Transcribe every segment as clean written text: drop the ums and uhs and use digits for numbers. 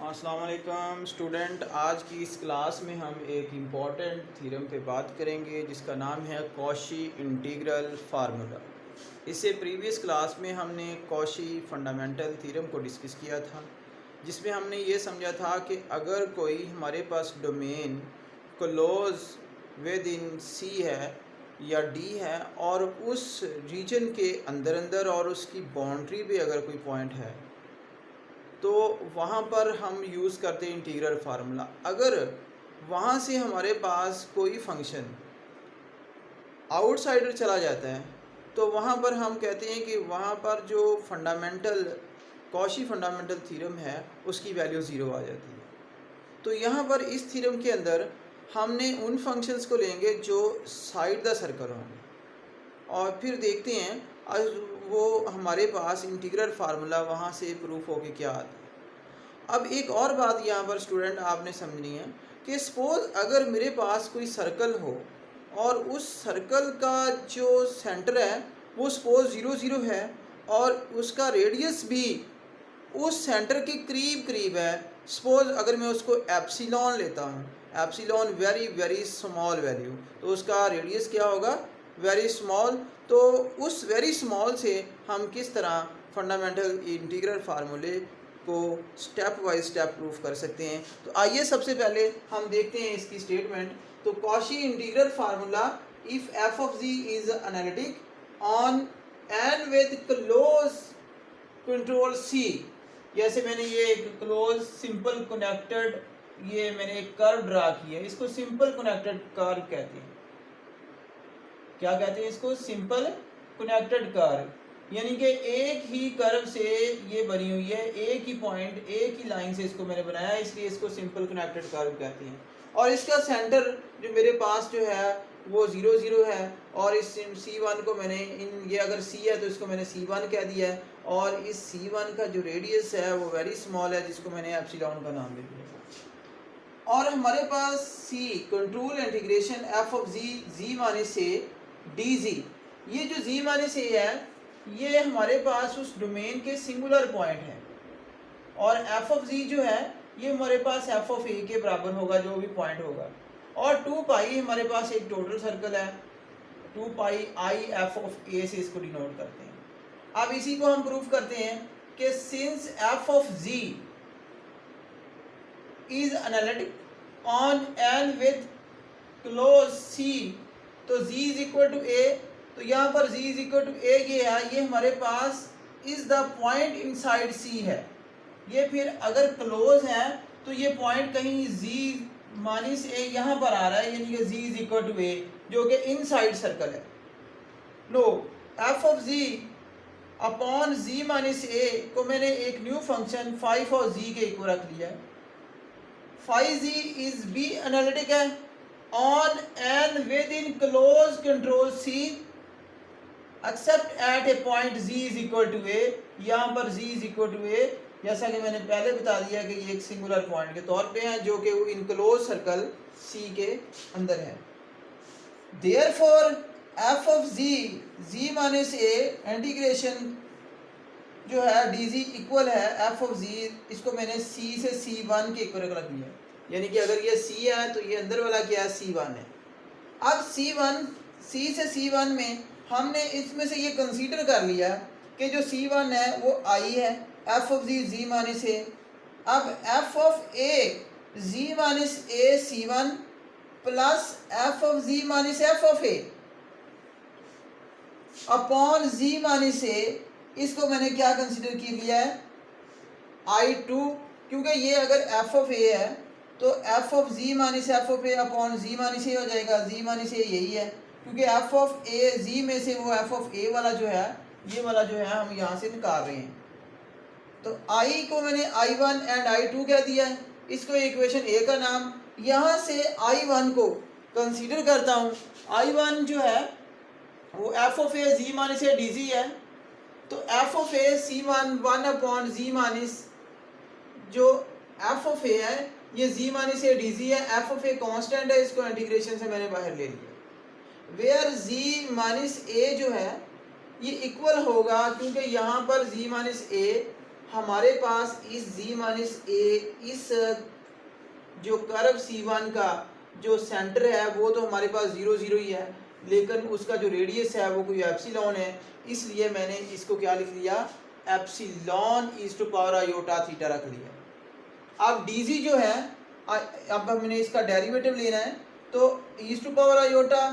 अस्सलाम वालेकुम स्टूडेंट। आज की इस क्लास में हम एक इम्पॉर्टेंट थ्योरम पे बात करेंगे जिसका नाम है कॉशी इंटीग्रल फार्मूला। इससे प्रीवियस क्लास में हमने कॉशी फंडामेंटल थ्योरम को डिस्कस किया था, जिसमें हमने ये समझा था कि अगर कोई हमारे पास डोमेन क्लोज विद इन सी है या डी है और उस रीजन के अंदर अंदर और उसकी बाउंड्री पे अगर कोई पॉइंट है तो वहाँ पर हम यूज़ करते हैं इंटीग्रल फार्मूला। अगर वहाँ से हमारे पास कोई फंक्शन आउटसाइडर चला जाता है तो वहाँ पर हम कहते हैं कि वहाँ पर जो फंडामेंटल कॉशी फंडामेंटल थ्योरम है उसकी वैल्यू ज़ीरो आ जाती है। तो यहाँ पर इस थ्योरम के अंदर हमने उन फंक्शंस को लेंगे जो साइड द सर्कल होंगे और फिर देखते हैं आज वो हमारे पास इंटीग्रल फार्मूला वहाँ से प्रूफ होके क्या आता है। अब एक और बात यहाँ पर स्टूडेंट आपने समझनी है कि सपोज़ अगर मेरे पास कोई सर्कल हो और उस सर्कल का जो सेंटर है वो सपोज़ 0 0 है और उसका रेडियस भी उस सेंटर के करीब करीब है। सपोज़ अगर मैं उसको एप्सिलॉन लेता हूँ, epsilon very very small value, तो उसका रेडियस क्या होगा, वेरी स्मॉल। तो उस वेरी स्मॉल से हम किस तरह फंडामेंटल इंटीग्रल फार्मूले को स्टेप बाय स्टेप प्रूफ कर सकते हैं। तो आइए सबसे पहले हम देखते हैं इसकी स्टेटमेंट। तो Cauchy integral formula if f of z is analytic on N with close control C. जैसे मैंने ये एक क्लोज सिंपल कनेक्टेड ये मैंने एक कर्व ड्रा किया है, इसको सिंपल कनेक्टेड कर्व कहते हैं। क्या कहते हैं इसको? Simple connected curve. यानी कि एक ही कर्व से ये बनी हुई है, एक ही पॉइंट एक ही लाइन से इसको मैंने बनाया, इसलिए इसको सिंपल कनेक्टेड कर्व कहते हैं। और इसका सेंटर जो मेरे पास जो है वो 0 0 है और इस C1 को मैंने ये अगर C है तो इसको मैंने C1 कह दिया है और इस C1 का जो रेडियस है वो वेरी स्मॉल है जिसको मैंने एप्सिलॉन का नाम दे दिया। और हमारे पास C control integration f of g माने से dz, ये जो z माने से है ये हमारे पास उस डोमेन के सिंगुलर पॉइंट है और f ऑफ z जो है ये हमारे पास f ऑफ a के बराबर होगा जो भी पॉइंट होगा। और 2 पाई हमारे पास एक टोटल सर्कल है, 2 pi i f of a से इसको डिनोट करते हैं। अब इसी को हम प्रूफ करते हैं कि since f of z is analytic on N with close c, तो z is equal to a, तो यहाँ पर z is equal to a ये है, ये हमारे पास is the point inside c है। ये फिर अगर क्लोज है तो ये पॉइंट कहीं z माइनस a यहाँ पर आ रहा है, यानी कि z is equal to a जो कि इनसाइड सर्कल है। No f of z upon z minus a को मैंने एक न्यू फंक्शन फाइव और z के इक्वल रख लिया है। Phi z is be analytic है on N within close control c except at a point z is equal to a। यहाँ पर z is equal to a जैसा कि मैंने पहले बता दिया कि ये एक सिंगुलर पॉइंट के तौर पे है जो कि वो इनक्लोज सर्कल c के अंदर है। Therefore f of z minus a integration जो है dz इक्वल है f ऑफ z, इसको मैंने c से c1 के इक्वल रख लिया, यानी कि अगर ये c है तो ये अंदर वाला क्या है, c1 है। अब c से c1 में हमने इसमें से ये कंसीडर कर लिया कि जो c1 है वो i है, f of z minus a। अब f of a z minus a c1 plus f of z minus f of a upon z minus a, इसको मैंने क्या कंसीडर कर लिया है, i2, क्योंकि ये अगर f ऑफ a है तो f of z minus f of a upon z minus a हो जाएगा। z माइनस a यही है क्योंकि f ऑफ a z में से वो f ऑफ a वाला जो है ये वाला जो है हम यहाँ से निकाल रहे हैं। तो i को मैंने i1 एंड i2 कह दिया है, इसको इक्वेशन a का नाम। यहाँ से i1 को कंसीडर करता हूँ, i1 जो है वो f of a z minus a dz है, तो f of a c1 1 upon z minus जो f ऑफ a है ये z माइनस a dz है। f ऑफ a कांस्टेंट है, इसको इंटीग्रेशन से मैंने बाहर ले लिया। वेयर z माइनस a जो है ये इक्वल होगा क्योंकि यहाँ पर z माइनस a हमारे पास इस z माइनस ए, इस जो कर्व C1 का जो सेंटर है वो तो हमारे पास 0 0 ही है, लेकिन उसका जो रेडियस है वो कोई एप्सिलॉन है, इसलिए मैंने इसको क्या लिख दिया, epsilon is to power iota theta रख लिया। अब dz जो है, अब हमने इसका डेरिवेटिव लेना है, तो is to power iota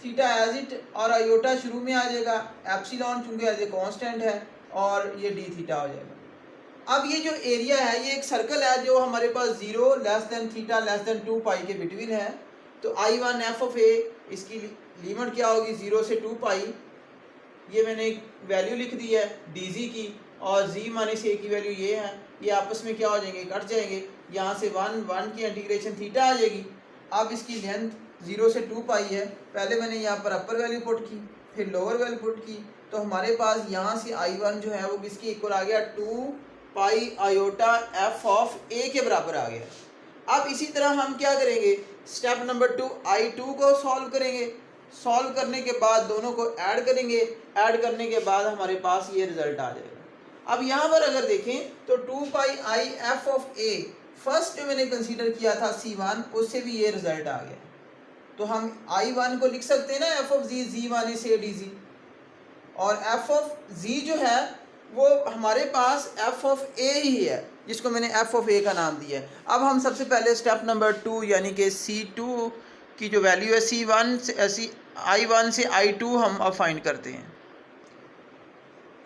theta as it, और आयोटा शुरू में आ जाएगा, एप्सिलॉन चूंकि एज ए कांस्टेंट है, और ये डी थीटा हो जाएगा। अब ये जो एरिया है ये एक सर्कल है जो हमारे पास 0 less than theta less than 2 पाई के बिटवीन है, तो I1 एफ ऑफ ए, इसकी लिमिट क्या होगी 0 से 2 पाई, ये मैंने एक वैल्यू लिख दी है dz की, और z माइनस ए की वैल्यू ये है, ये आपस में क्या हो जाएंगे, कट जाएंगे, यहाँ से 1 की इंटीग्रेशन थीटा आ जाएगी। अब इसकी लेंथ 0 से 2 पाई है, पहले मैंने यहाँ पर अपर वैल्यू पुट की, फिर लोअर वैल्यू पुट की, तो हमारे पास यहाँ से I1 जो है वो किसके इक्वल आ गया, 2 पाई आयोटा एफ ऑफ ए के बराबर आ गया। अब इसी तरह हम क्या करेंगे, स्टेप नंबर 2 I2 को सॉल्व करेंगे, सॉल्व करने के बाद दोनों को ऐड करेंगे, ऐड करने के बाद हमारे पास ये रिजल्ट आ जाएगा। अब यहाँ पर अगर देखें तो 2 pi i f of a first जो मैंने कंसीडर किया था C1, उससे भी ये रिजल्ट आ गया, तो हम I1 को लिख सकते हैं ना f of ji minus a d z, और एफ ऑफ जी जो है वो हमारे पास एफ ऑफ ए ही है, जिसको मैंने एफ ऑफ ए का नाम दिया है। अब हम सबसे पहले स्टेप नंबर 2 यानी कि C2 की जो वैल्यू है C1 से I1 से I2 हम अब फाइंड करते हैं।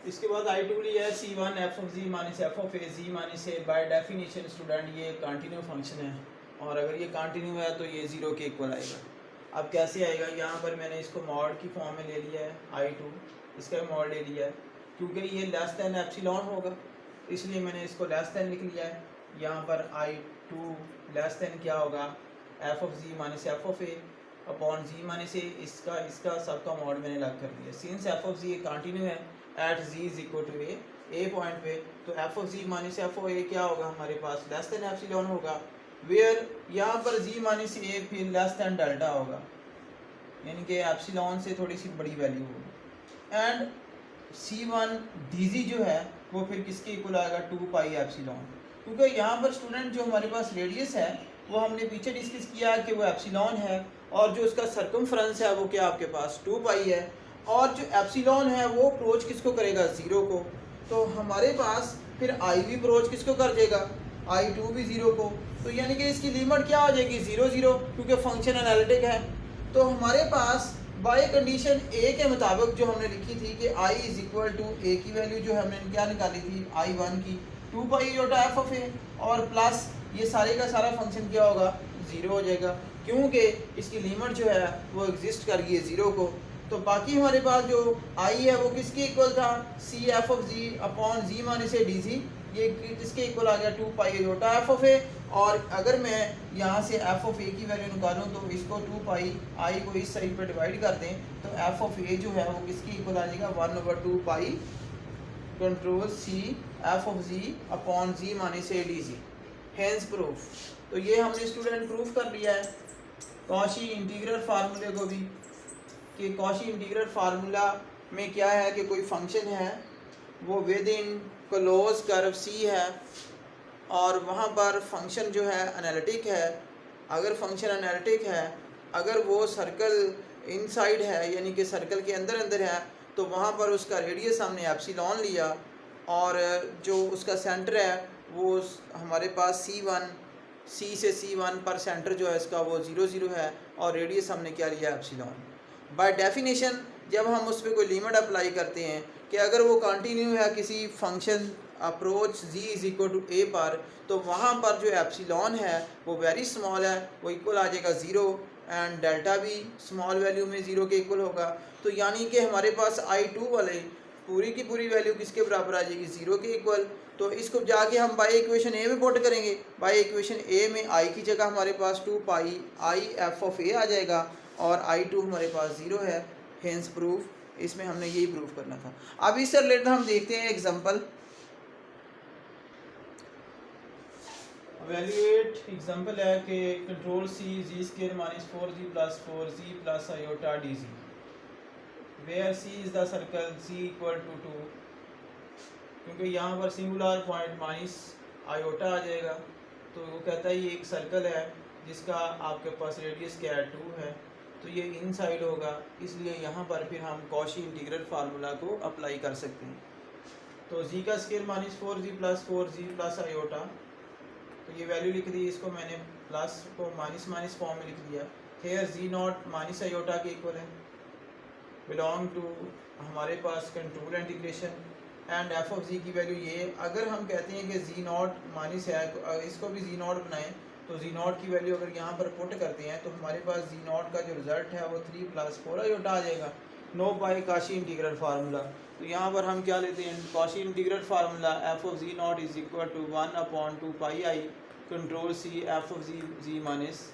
इसके बाद I2 लिया है C1 f of ji minus f of a, z minus a by definition student ये कंटिन्यू फंक्शन है, और अगर ये कंटिन्यू है तो ये 0 के इक्वल आएगा। अब कैसे आएगा, यहाँ पर मैंने इसको मॉड की फॉर्म में ले लिया है, I2 इसका मॉड ले लिया है, क्योंकि ये लेस दैन एप्सिलॉन होगा इसलिए मैंने इसको लेस दैन लिख लिया है। यहाँ पर I2 लेस दैन क्या होगा, f of ji minus f of a upon ji minus a, इसका सबका मॉड मैंने अलग कर दिया। Since f of g continue है at g is equal to a point पे, तो f of ji minus f of a क्या होगा हमारे पास, लेस दैन एप्सिलॉन होगा, वेयर यहाँ पर जी माइनस ए फिर लेस दैन डेल्टा होगा, यानी कि एप्सिलॉन से थोड़ी सी बड़ी वैल्यू होगी। एंड C1 dz जो है वो फिर किसके इक्वल आएगा, 2 पाई एप्सिलॉन, क्योंकि यहाँ पर स्टूडेंट जो हमारे पास रेडियस है वो हमने पीछे डिस्कस किया कि वो एप्सिलॉन है, और जो उसका सर्कमफ्रेंस है वो क्या आपके पास 2 पाई है, और जो एप्सिलॉन है वो अप्रोच किसको करेगा 0 को, तो हमारे पास फिर I भी अप्रोच किसको कर देगा, I2 भी 0 को, तो यानी कि इसकी लिमिट क्या हो जाएगी 0 0, क्योंकि फंक्शन एनालिटिक है। तो हमारे पास बाय कंडीशन ए के मुताबिक जो हमने लिखी थी कि I इज इक्वल टू ए की वैल्यू जो हमने क्या निकाली थी I1 की 2 pi iota f of a, और प्लस ये सारे का सारा फंक्शन क्या होगा 0 हो जाएगा, क्योंकि इसकी लिमिट जो है वो एग्जिस्ट कर गई है 0 को। तो बाकी हमारे पास जो I है वो किसके इक्वल था, C f of ji upon ji minus a d z, ये किसके इक्वल आ गया 2 pi iota f of a, और अगर मैं यहाँ से एफ ऑफ ए की वैल्यू निकालूँ तो इसको 2 पाई आई को इस साइड पर डिवाइड कर दें तो एफ ऑफ ए जो है वो किसके इक्वल आ जाएगा 1/2 pi control C f of ji upon ji minus a d g, hence proof. तो ये हमने स्टूडेंट प्रूफ कर लिया है कॉशी इंटीग्रल फार्मूले को भी, कि कॉशी इंटीग्रल फार्मूला में क्या है कि कोई फंक्शन है वो विद इन क्लोज कर्व सी है, और वहाँ पर फंक्शन जो है एनालिटिक है। अगर फंक्शन एनालिटिक है, अगर वो सर्कल इनसाइड है यानी कि सर्कल के अंदर अंदर है, तो वहाँ पर उसका रेडियस हमने एप्सिलॉन लिया, और जो उसका सेंटर है वो हमारे पास C1, C से C1 पर सेंटर जो है इसका वो 0 0 है, और रेडियस हमने क्या लिया एप्सिलॉन। बाय डेफिनेशन जब हम उस पर कोई लिमिट अप्लाई करते हैं कि अगर वो कंटिन्यू है किसी function approach z is equal to a पर, तो वहाँ पर जो एप्सिलॉन है वो वेरी स्मॉल है, वो इक्वल आ जाएगा 0, एंड डेल्टा भी स्मॉल वैल्यू में 0 के इक्वल होगा। तो यानी कि हमारे पास I2 वाले पूरी की पूरी वैल्यू किसके बराबर आ जाएगी 0 के इक्वल। तो इसको जाके हम बाय इक्वेशन ए में पुट करेंगे, बाय इक्वेशन ए में I की जगह हमारे पास 2 पाई आई एफ ऑफ ए आ जाएगा, और I2 हमारे पास 0 है, हेंस प्रूफ। इसमें हमने यही प्रूफ करना था। अब इससे रिलेटेड हम देखते हैं एग्जांपल। एवेल्यूएट एग्जांपल है कि control C z square minus 4g plus 4g plus iota d z, where C is the circle, c equal to 2 क्योंकि यहाँ पर सिंगुलर पॉइंट माइनस आयोटा आ जाएगा। तो वो कहता है ये एक सर्कल है जिसका आपके पास रेडियस क्या है 2 है, तो ये इनसाइड होगा, इसलिए यहाँ पर फिर हम कॉशी इंटीग्रल फार्मूला को अप्लाई कर सकते हैं। तो जी का स्केयर -4g प्लस आयोटा, तो ये वैल्यू लिख दी, इसको मैंने प्लस को माइनस माइनस फॉर्म में लिख दिया। Here g not minus iota के इक्वल है, बिलोंग टू हमारे पास control integration and f of g की वैल्यू ये, अगर हम कहते हैं कि जी नॉट माइनस है तो इसको भी जी नॉट बनाएं, तो जी नॉट की वैल्यू अगर यहाँ पर पुट करते हैं तो हमारे पास जी नॉट का जो रिजल्ट है वो 3 + 4 आयोटा आ जाएगा। No by Cauchy integral formula, तो यहाँ पर हम क्या लेते हैं, Cauchy integral formula f of z naught is equal to 1/2 pi i control C f of ji minus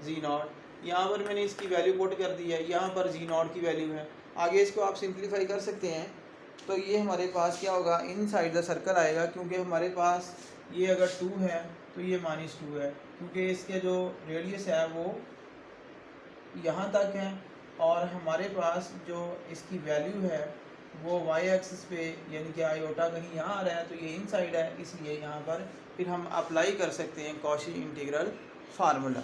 z naught. यहाँ पर मैंने इसकी वैल्यू पुट कर दी है, यहाँ पर जी नॉट की वैल्यू है। आगे इसको आप सिंप्लीफाई कर सकते हैं, तो ये हमारे पास क्या होगा, इन साइड द सर्कल आएगा, क्योंकि हमारे पास ये अगर 2 है तो ये -2 है, क्योंकि इसके जो रेडियस है वो यहाँ तक है और हमारे पास जो इसकी वैल्यू है वो वाई एक्सिस पे, यानी कि आयोटा कहीं यहाँ आ रहा है, तो ये इन साइड है, इसलिए यहाँ पर फिर हम अप्लाई कर सकते हैं कॉशी इंटीग्रल फार्मूला।